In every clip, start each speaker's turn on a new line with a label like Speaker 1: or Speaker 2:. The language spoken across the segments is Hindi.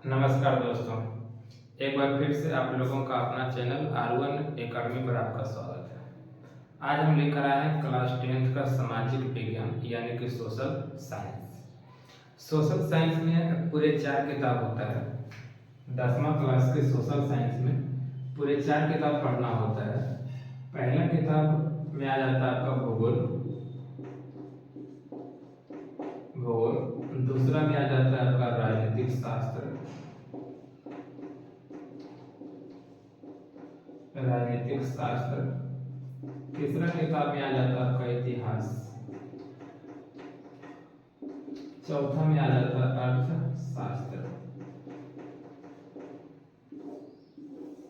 Speaker 1: नमस्कार दोस्तों, एक बार फिर से आप लोगों का अपना चैनल R1 एकेडमी पर आपका स्वागत है। आज हम लेकर आए हैं क्लास 10th का सामाजिक विज्ञान यानी कि सोशल साइंस। सोशल साइंस में पूरे 4 किताब होता है। 10वां क्लास के सोशल साइंस में पूरे 4 किताब पढ़ना होता है। पहला किताब में आ जाता है आपका भूगोल, दूसरा में आ जाता है आपका राजनीतिक शास्त्र, तीसरा किताब में आ जाता है आपका इतिहास, चौथा में आ जाता है अर्थशास्त्र।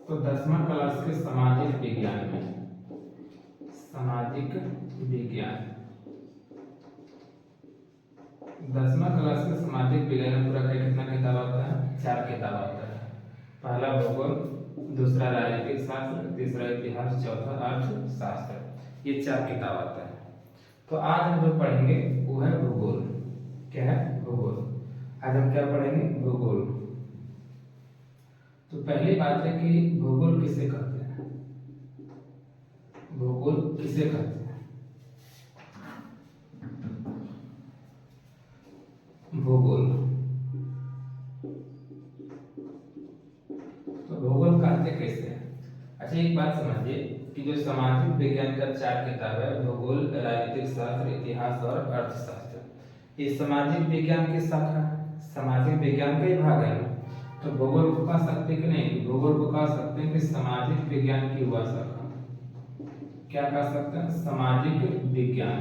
Speaker 1: तो 10वां क्लास के सामाजिक विज्ञान में सामाजिक विज्ञान 10वां क्लास के सामाजिक विज्ञान में पूरा कितना किताब आता है? 4 किताब आता है। पहला भूगोल, दूसरा राजनीतिक शास्त्र, तीसरा इतिहास, चौथा अर्थशास्त्र। ये 4 किताब आता है। तो आज हम जो पढ़ेंगे वो है भूगोल। क्या है? भूगोल। आज हम क्या पढ़ेंगे? भूगोल। तो पहली बात है कि भूगोल किसे कहते हैं? भूगोल किसे कहते हैं? भूगोल। तो भूगोल कहते कैसे हैं? अच्छा, एक बात समझिए कि जो सामाजिक विज्ञान का 4 किताब है, भूगोल, राजनीतिक शास्त्र, इतिहास और अर्थशास्त्र, ये सामाजिक विज्ञान की शाखा, सामाजिक विज्ञान का ही भाग है ना। तो भूगोल को कह सकते हैं कि नहीं? भूगोल को कह सकते हैं कि सामाजिक विज्ञान की वह शाखा। क्या कह सकते हैं? सामाजिक विज्ञान,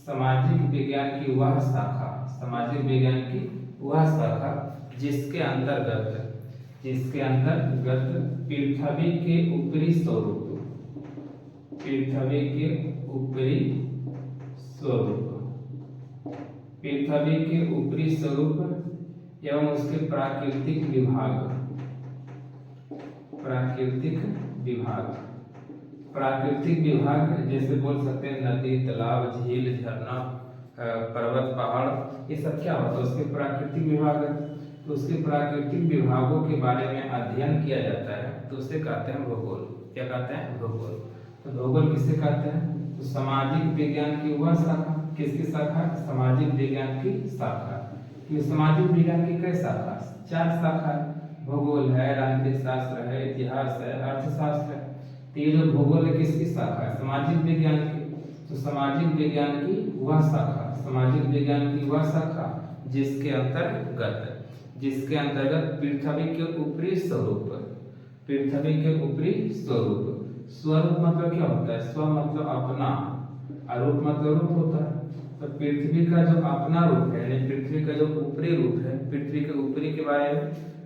Speaker 1: सामाजिक विज्ञान की वह शाखा, सामाजिक विज्ञान की वह शाखा जिसके अंतर्गत पृथ्वी के ऊपरी स्वरूप, पृथ्वी के ऊपरी स्वरूप एवं उसके प्राकृतिक विभाग जैसे बोल सकते हैं नदी, तालाब, झील, झरना, पर्वत, पहाड़, ये सब क्या होता है? उसके प्राकृतिक विभाग है। तो उसके प्राकृतिक विभागों के बारे में अध्ययन किया जाता है, तो उसे कहते हैं भूगोल। क्या कहते हैं? भूगोल। तो भूगोल किसे कहते हैं? तो सामाजिक विज्ञान की वह शाखा। किसकी शाखा? सामाजिक विज्ञान की शाखा। ये सामाजिक विज्ञान की कई शाखा? 4 शाखा है। भूगोल है, राजनीतिक शास्त्र है, इतिहास है, अर्थशास्त्र है। तो ये जो भूगोल है किसकी शाखा है? सामाजिक विज्ञान की। तो सामाजिक विज्ञान की वह शाखा, सामाजिक विज्ञान की वह शाखा जिसके अंतर्गत पृथ्वी के ऊपरी स्वरूप, पृथ्वी के ऊपरी स्वरूप मतलब क्या होता है? स्व मतलब अपना, अरूप मतलब रूप होता है। तो पृथ्वी का जो अपना रूप है, यानी पृथ्वी का जो ऊपरी रूप है, पृथ्वी के ऊपरी के बारे में,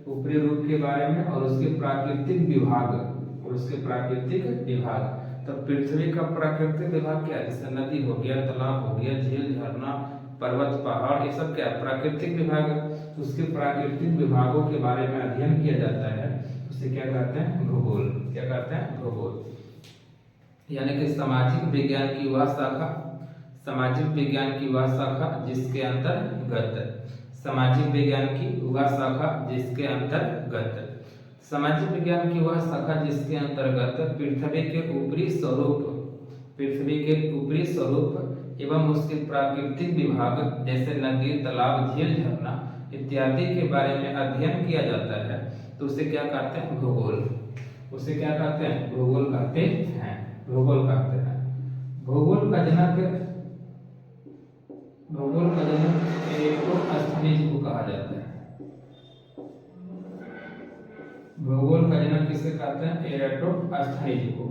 Speaker 1: ऊपरी रूप के बारे में, और उसके प्राकृतिक विभाग, तो पृथ्वी का प्राकृतिक विभाग क्या है? जैसे नदी हो गया, तालाब हो गया, झील, झरना, पर्वत, पहाड़, ये सब क्या है? प्राकृतिक विभाग है। तो उसके प्राकृतिक विभागों के बारे में अध्ययन किया जाता है, उसे क्या कहते हैं? भूगोल। क्या कहते हैं? भूगोल। यानी कि सामाजिक विज्ञान की वह शाखा, सामाजिक विज्ञान की वह शाखा जिसके अंतर्गत, सामाजिक विज्ञान की वह शाखा जिसके अंतर्गत, सामाजिक विज्ञान की वह शाखा जिसके अंतर्गत पृथ्वी के ऊपरी स्वरूप एवं उसके प्राकृतिक विभाग जैसे नदी, तालाब, झील, झरना इत्यादि के बारे में अध्ययन किया जाता है, तो उसे क्या कहते हैं? भूगोल। उसे क्या कहते हैं? भूगोल कहते हैं। भूगोल कहते हैं। भूगोल का जनक एरिस्टोफेनीज को कहा जाता है। भूगोल का जनक किसे कहते हैं? एरिस्टोफेनीज को।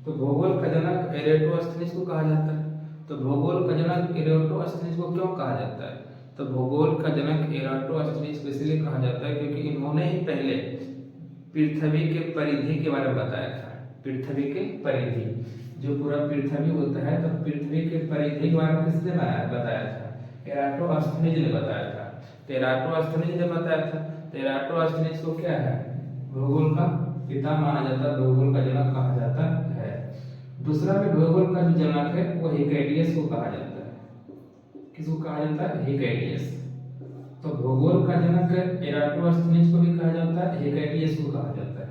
Speaker 1: तो भूगोल का जनक एरिस्टोफेनीज को कहा जाता है। तो भूगोल का जनक एरिस्टोफेनीज को क्यों कहा जाता है? तो भूगोल का जनक एरिस्टोफेनीज को इसलिए कहा जाता है क्योंकि इन्होंने ही पहले पृथ्वी के परिधि के बारे में बताया था। पृथ्वी के परिधि, जो पूरा पृथ्वी होता है, तो पृथ्वी के परिधि के बारे में किसने बताया था? एरिस्टोफेनीज ने बताया था। तो एरिस्टोफेनीज ने बताया था। तो एरिस्टोफेनीज को क्या है? भूगोल का पिता माना जाता है, भूगोल का जनक कहा जाता है। दूसरा में भूगोल का जो जनक है वो हिकैडियस को कहा जाता है। किसको कहा जाता है? हिकैडियस। तो भूगोल का का जनक एराटोस्थनीज को भी कहा जाता है, हेकेटियस को कहा जाता है।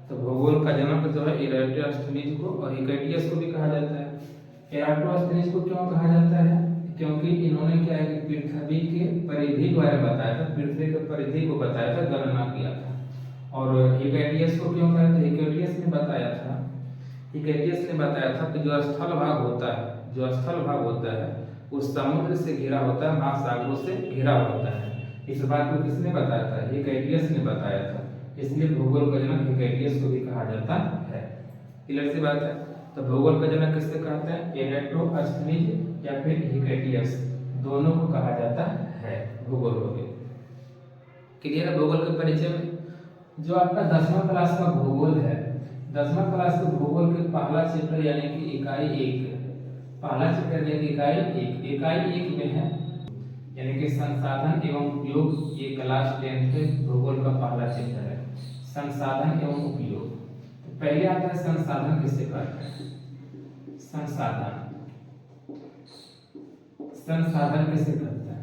Speaker 1: तो भूगोल का जनक जो है एराटोस्थनीज को और हेकेटियस को भी कहा जाता है। एराटोस्थनीज को क्यों कहा जाता है? क्योंकि इन्होंने क्या है कि पृथ्वी के परिधि के बारे में बताया था, पृथ्वी के परिधि को बताया था, गणना किया था। और हेकेटियस को क्यों कहा? तो हेकेटियस ने बताया था कि जो स्थल भाग होता है वो समुद्र से घिरा होता है, महासागरों से घिरा होता है। इस बात को किसने बताया था? हेकेटियस ने बताया था। इसलिए भूगोल का जनक हेकेटियस को भी कहा जाता है। क्लियर सी बात है। तो भूगोल का जनक किससे कहते हैं? एराटोस्थनीज या फिर हेकेटियस, दोनों को कहा जाता है। भूगोल हो गया। क्लियर है भूगोल के परिचय में। जो आपका 10वां क्लास का भूगोल है, 10वां क्लास के भूगोल के पहला चैप्टर यानी कि इकाई 1, पहला चैप्टर यानी कि इकाई 1 में है यानी कि संसाधन एवं उपयोग। ये क्लास 10 के भूगोल का पहला चैप्टर है, संसाधन एवं उपयोग। तो पहले आता है संसाधन किसे कहते हैं? संसाधन किसे कहते हैं?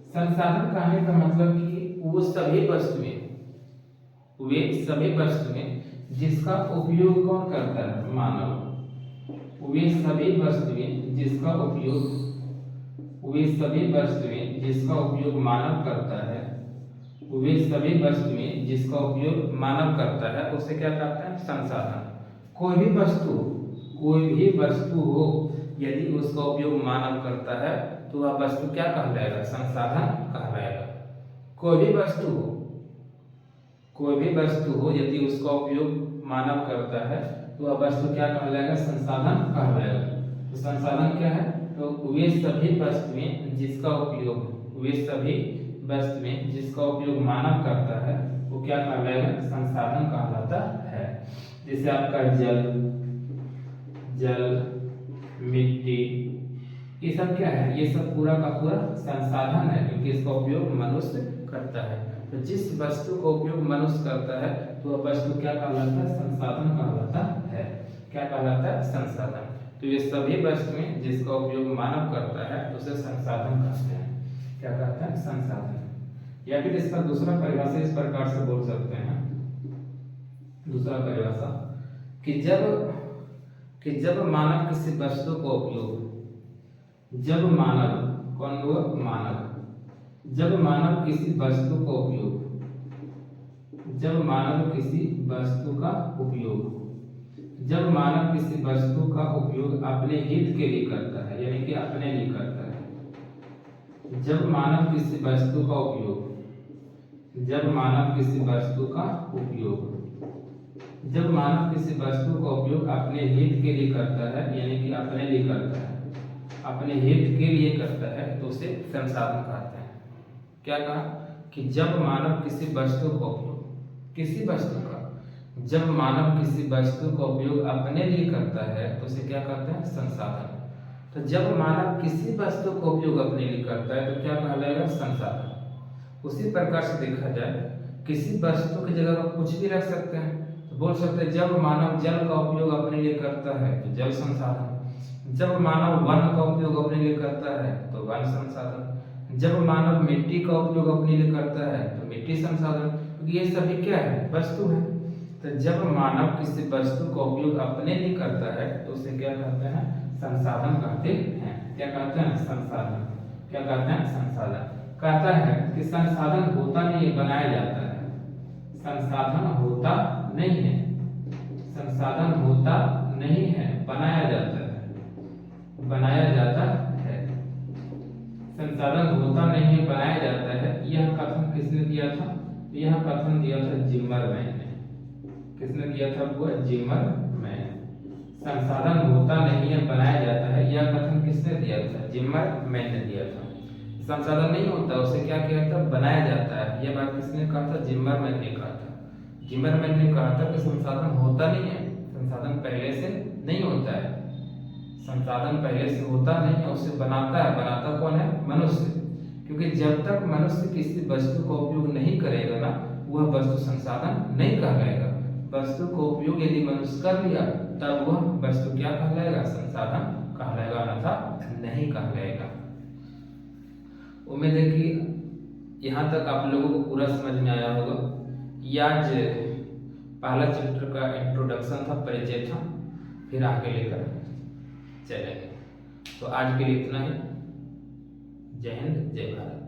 Speaker 1: संसाधन कहने का मतलब कि वो सभी वस्तुएं जिसका उपयोग कौन करता है? मानव। वे सभी वस्तुएं जिसका उपयोग मानव करता है, उसे क्या कहते हैं? संसाधन। कोई भी वस्तु हो, यदि उसका उपयोग मानव करता है तो वह वस्तु क्या कहलाएगा? संसाधन कहलाएगा। कोई भी वस्तु हो यदि उसका उपयोग मानव करता है तो वह वस्तु क्या कहलाएगा? संसाधन कहलाएगा। तो संसाधन क्या है? तो वे सभी वस्तुएं जिसका उपयोग मानव करता है वो क्या कहलाएगा? संसाधन कहलाता है। जैसे आपका जल, मिट्टी, ये सब क्या है? ये सब पूरा का पूरा संसाधन है, क्योंकि इसका उपयोग मनुष्य करता है। तो जिस वस्तु का उपयोग मनुष्य करता है तो वह वस्तु क्या कहलाता है? संसाधन कहलाता है। क्या कहलाता है? संसाधन। तो ये सभी वस्तुएं जिसका उपयोग मानव करता है उसे संसाधन कहते हैं। क्या कहते हैं? संसाधन। या फिर इसका दूसरा परिभाषा इस प्रकार से बोल सकते हैं, दूसरा परिभाषा कि जब मानव किसी वस्तु का उपयोग, जब मानव किसी वस्तु का उपयोग अपने हित के लिए करता है, यानी कि अपने लिए करता है। जब मानव किसी वस्तु का उपयोग अपने हित के लिए करता है, यानी कि अपने लिए करता है, अपने हित के लिए करता है, तो उसे संसाधन कहते हैं। क्या कहा? कि जब मानव किसी वस्तु का उपयोग अपने लिए करता है तो उसे क्या कहते हैं? संसाधन। तो जब मानव किसी वस्तु का उपयोग अपने लिए करता है तो क्या कहलाएगा? संसाधन। उसी प्रकार से देखा जाए, किसी वस्तु की जगह आप कुछ भी रख सकते हैं, तो बोल सकते हैं जब मानव जल का उपयोग अपने लिए करता है तो जल संसाधन। जब मानव वन का उपयोग अपने लिए करता है तो वन संसाधन। जब मानव मिट्टी का उपयोग अपने लिए करता है तो मिट्टी संसाधन, क्योंकि ये सभी क्या है? वस्तु है। तो जब मानव किसी वस्तु का उपयोग अपने लिए करता है तो उसे क्या कहते हैं? संसाधन कहते हैं। क्या कहते हैं? संसाधन। क्या कहते हैं? संसाधन। कहता है कि संसाधन होता नहीं है, बनाया जाता है। संसाधन होता नहीं है, बनाया जाता है। संसाधन होता नहीं है, बनाया जाता है। यह कथन किसने दिया था? यह कथन दिया था जिमरमैन ने। किसने दिया था? वो जिमरमैन। संसाधन होता नहीं है, बनाया जाता है, यह कथन किसने दिया था? जिमरमैन ने दिया था। संसाधन नहीं होता, उसे क्या किया था? बनाया जाता है। यह बात किसने कहा था? जिमरमैन ने कहा था। जिमरमैन ने कहा था कि संसाधन होता नहीं है, संसाधन पहले से नहीं होता है। संसाधन पहले से होता नहीं है, उसे बनाता है। बनाता कौन है? मनुष्य। क्योंकि जब तक मनुष्य किसी वस्तु का उपयोग नहीं करेगा ना, वह वस्तु संसाधन नहीं कहलाएगा। वस्तु का उपयोग यदि मनुष्य कर लिया तब वह वस्तु क्या कहलाएगा? संसाधन कहलाएगा, अन्यथा नहीं कहलाएगा। उम्मीद है कि यहाँ तक आप लोगों को पूरा समझ में आया होगा। यह आज पहला चैप्टर का इंट्रोडक्शन था, परिचय था, फिर आगे लेकर चलेंगे। तो आज के लिए इतना ही। जय हिंद, जय भारत।